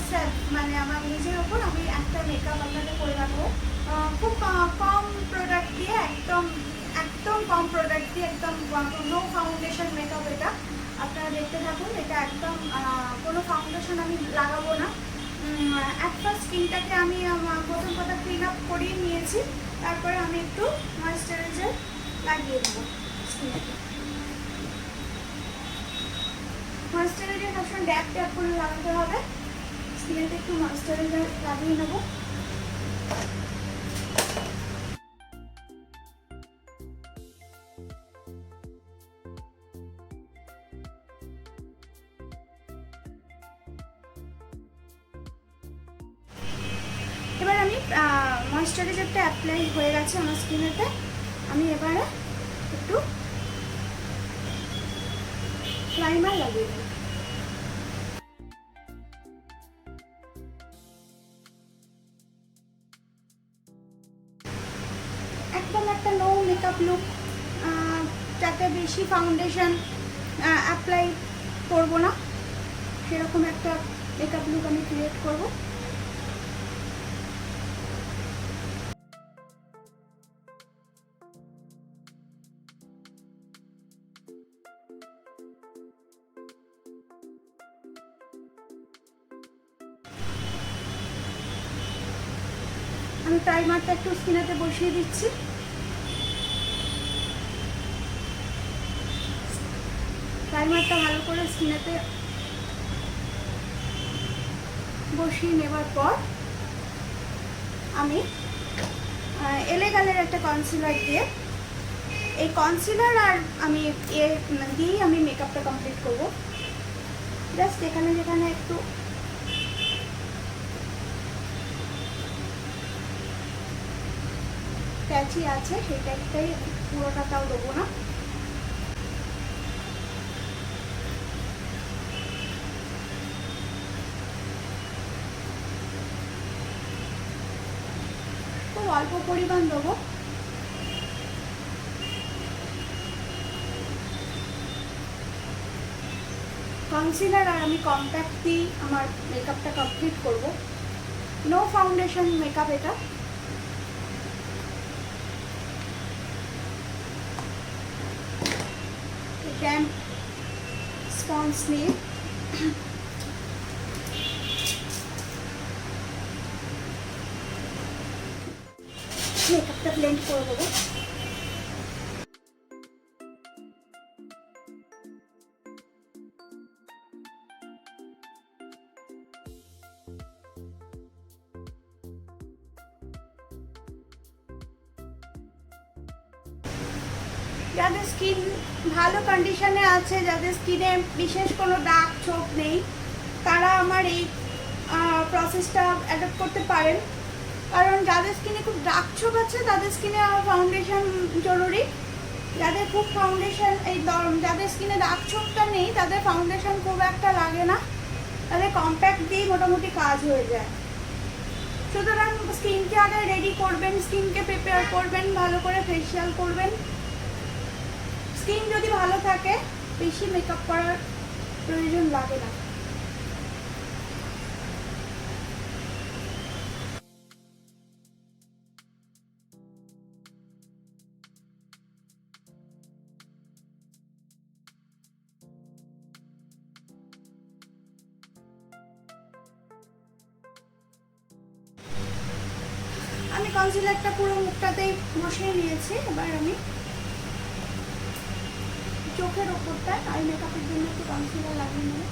Self, মানে আমার নিজের ওপর আমি একটা মেকআপ আপনাদের করে রাখবো খুব কম প্রোডাক্ট দিয়ে, একদম একদম কম প্রোডাক্ট দিয়ে, একদম নো ফাউন্ডেশন মেকআপ। এটা আপনারা দেখতে থাকুন। এটা একদম কোনো ফাউন্ডেশন আমি লাগাবো না। একটা স্কিনটাকে আমি প্রথম কথা ক্লিন আপ করিয়ে নিয়েছি, তারপরে আমি একটু ময়েশ্চারাইজার লাগিয়ে দেবো স্কিনেতে। ময়েশ্চারাইজার সবসময় ড্যাপ ড্যাপ করে লাগাতে হবে। স্কিনেতে একটু ময়েশ্চারাইজার লাগিয়ে নেবো। এবার আমি ময়েশ্চারাইজারটা অ্যাপ্লাই হয়ে গেছে আমার স্কিনেতে। আমি এবারে একটু প্রাইমার লাগিয়ে দেবো। একদম একটা নো মেকআপ লুক, যাতে বেশি ফাউন্ডেশন অ্যাপ্লাই করবো না, সেরকম একটা মেকআপ লুক আমি ক্রিয়েট করবো। আমি প্রাইমারটা একটু স্কিনেতে বসিয়ে দিচ্ছি। প্রাইমারটা ভালো করে স্কিনেতে বসিয়ে নেবার পর আমি এলেগালের একটা কনসিলার দিয়ে, এই কনসিলার আর আমি দিয়েই আমি মেকআপটা কমপ্লিট করবো। জাস্ট এখানে যেখানে একটু প্যাচি আছে সেই টাইপটাই, পুরোটাও দেবো না। খুব অল্প পরিমাণ দেবো। কনসিলার আর আমি কম্প্যাক্ট দিয়ে আমার মেকআপটা কমপ্লিট করব। নো ফাউন্ডেশন মেকআপ এটা। ড্যাম্প স্পঞ্জ নিয়ে মেকআপটা ব্লেন্ড করে দেবো। যাদের স্কিন ভালো কন্ডিশনে আছে, যাদের স্কিনে বিশেষ কোনো দাগ ছোপ নেই, তারা আমার এই প্রসেসটা অ্যাডপ্ট করতে পারেন। কারণ যাদের স্কিনে খুব দাগ ছোপ আছে তাদের স্কিনে ফাউন্ডেশন জরুরি। যাদের খুব ফাউন্ডেশন যাদের স্কিনে দাগ ছোপটা নেই তাদের ফাউন্ডেশন খুব একটা লাগে না, তাদের কম্প্যাক্ট দিয়ে মোটামুটি কাজ হয়ে যায়। সুতরাং স্কিনকে আগে রেডি করবেন, স্কিনকে প্রিপেয়ার করবেন, ভালো করে ফেসিয়াল করবেন। স্কিন যদি ভালো থাকে বেশি মেকআপ করার প্রয়োজন লাগে না। আমি কনসিলারটা পুরো মুখটাতেই বসিয়ে নিয়েছি। এবার আমি চোখের ওপরটা আই মেকআপের জন্য একটু কনসিলার লাগিয়ে নেব।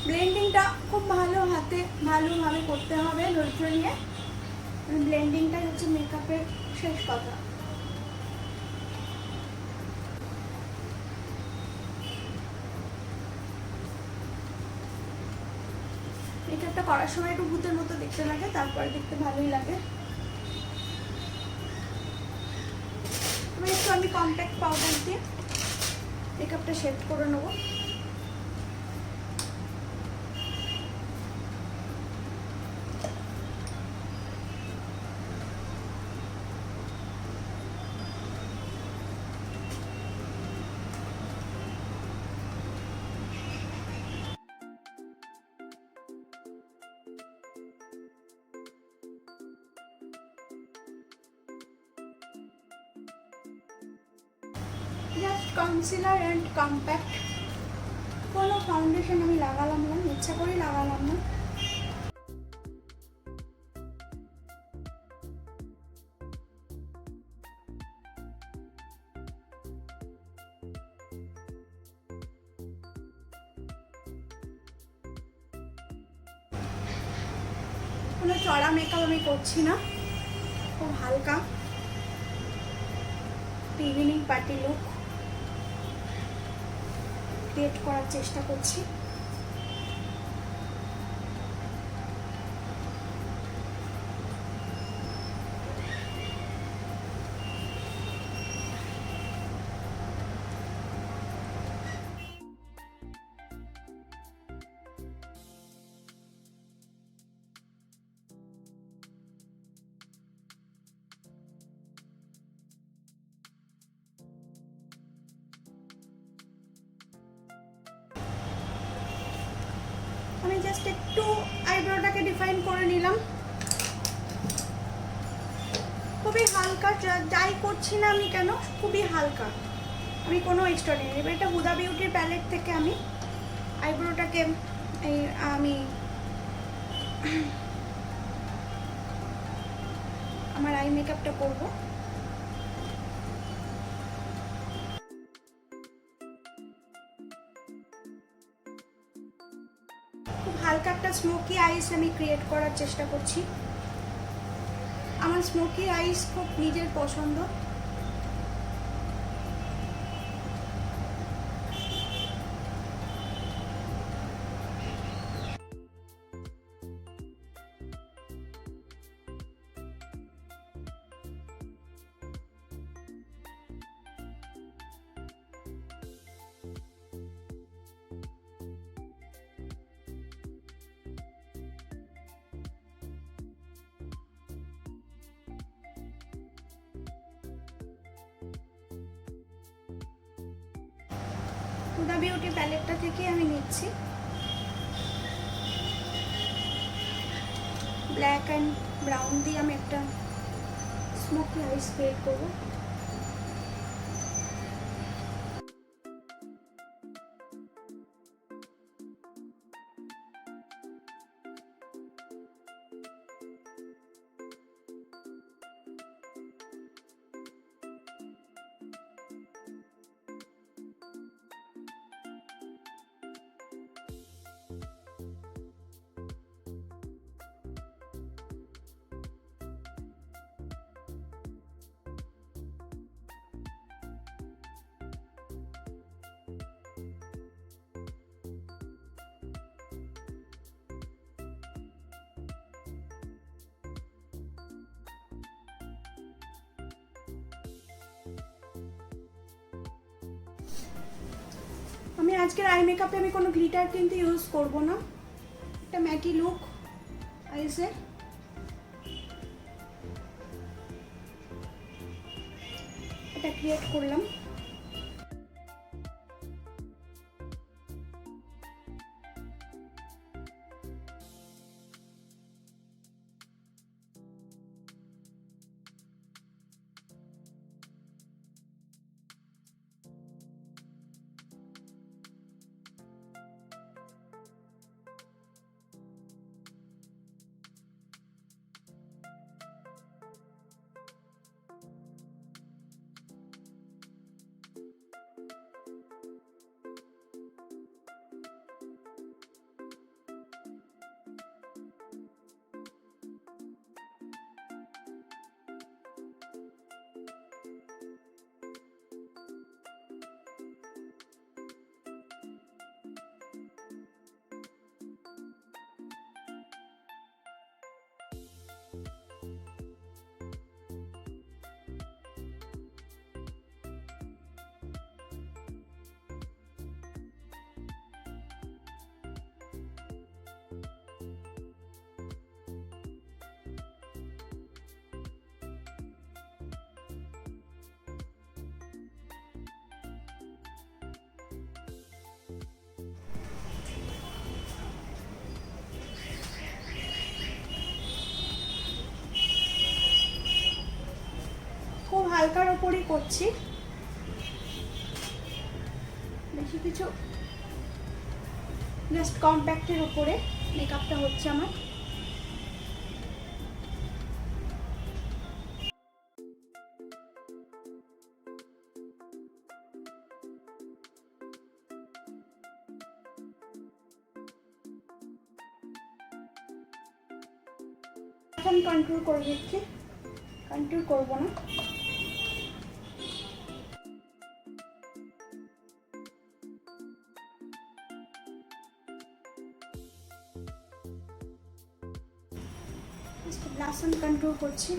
ব্লেন্ডিংটা খুব ভালোভাবে করতে হবে, ধৈর্য নিয়ে। ব্লেন্ডিংটাই হচ্ছে মেকআপের শেষ কথা। মেকআপটা করার সময় একটু ভূতের মতো দেখতে লাগে, তারপরে দেখতে ভালোই লাগে। এবার একটু আমি কম্প্যাক্ট পাউডার দিয়ে মেকআপটা শেড করে নেবো। জাস্ট কনসিলার অ্যান্ড কম্প্যাক্ট, কোনো ফাউন্ডেশন আমি লাগালাম না, ইচ্ছা করেই লাগালাম না। কোনো চড়া মেকআপ আমি করছি না, খুব হালকা ইভিনিং পার্টি লুক ক্রিয়েট করার চেষ্টা করছি। আমি জাস্ট একটু আইব্রোটাকে ডিফাইন করে নিলাম, খুবই হালকা, যাই করছি না আমি কেন খুবই হালকা, আমি কোনো এক্সট্রাঅর্ডিনারি। এবার এটা হুদা বিউটির প্যালেট থেকে আমি আইব্রোটাকে আমি আমার আই মেকআপটা করবো। খুব হালকা একটা স্মোকি আইস আমি ক্রিয়েট করার চেষ্টা করছি। আমার স্মোকি আইস খুব নিজের পছন্দ। হুদা বিউটি প্যালেটটা থেকে আমি নিচ্ছি ব্ল্যাক অ্যান্ড ব্রাউন দিয়ে আমি একটা স্মোকি আইস ক্রিয়েট করবো। আমি আজকের আই মেকআপে আমি কোনো গ্লিটার কিন্তু ইউজ করব না, একটা ম্যাটি লুক আইসের। এটা ক্রিয়েট করলাম। হালকার ওপরই করছি, বেশি কিছু, জাস্ট কম্প্যাক্টের ওপরে মেকআপটা হচ্ছে আমার। এখন কন্ট্রোল করে দিচ্ছি, কন্ট্রোল করবো না। ব্লাশ অন কন্ট্রোল করছি।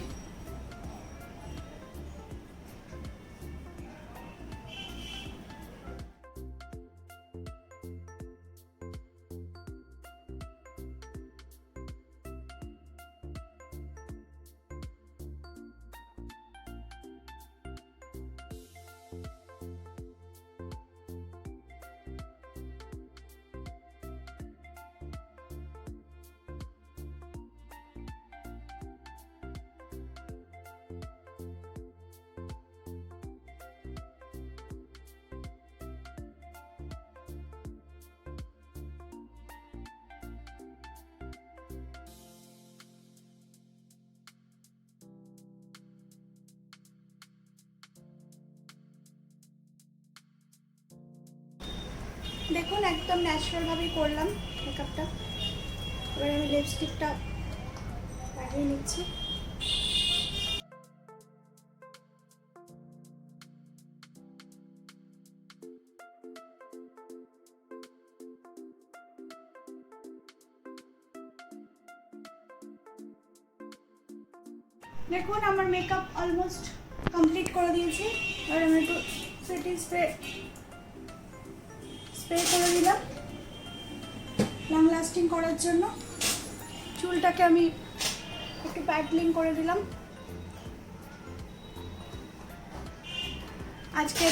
দেখুন একদম ন্যাচারালভাবেই করলাম মেকআপটা। এবার আমি লিপস্টিকটা লাগিয়ে নিচ্ছি। দেখুন আমার মেকআপ অলমোস্ট কমপ্লিট করে দিয়েছি। এবার আমি একটু সেটিং স্প্রে করে দিলাম লং লাস্টিং করার জন্য। চুলটাকে আমি একটু প্যাডলিং করে দিলাম। আজকে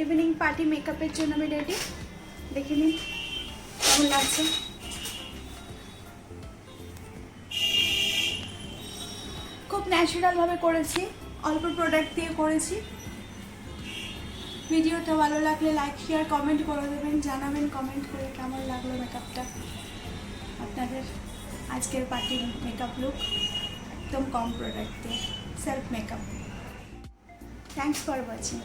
ইভিনিং পার্টি মেকআপের জন্য আমি রেডি। দেখে নিন কেমন লাগছে। খুব ন্যাচারালভাবে করেছি, অল্প প্রোডাক্ট দিয়ে করেছি। ভিডিওটা ভালো লাগলে লাইক শেয়ার কমেন্ট করে দেবেন, জানাবেন কমেন্ট করে কেমন লাগলো মেকআপটা আপনাদের। আজকের পার্টির মেকআপ লুক একদম কম প্রোডাক্ট দিয়ে, self makeup. Thanks for watching.